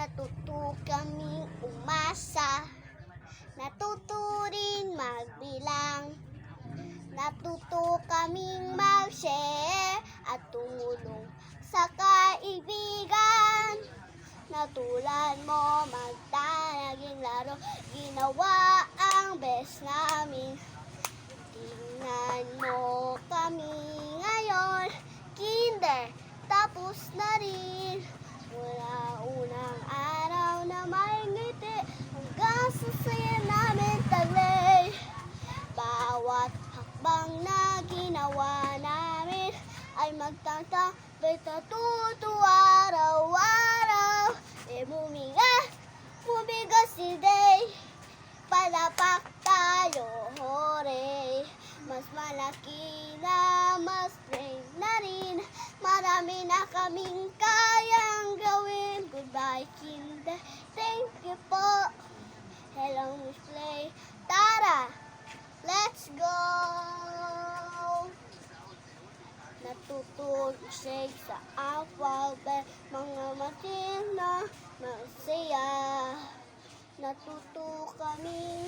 Natuto kaming umasa, natuto rin magbilang, natuto kaming mag-share at tumulong sa kaibigan. Natulad mo magtanaging laro, ginawa ang best namin. Tingnan mo kami ngayon, kinder, tapos na rin. Mula unang araw na may ngiti, hanggang sa saya namin taglay. Bawat hakbang na ginawa namin ay magtatapos natutuwa araw-araw. Bumigas si Day, palapak tayo, hooray. Mas malaki na, mas brave na rin, marami na kaming kayang gawin. Goodbye, kinder, thank you po. Hello, Miss Play. Tara, let's go! Natutulog shake sa alphabet, mga matin na masaya. Natuto kami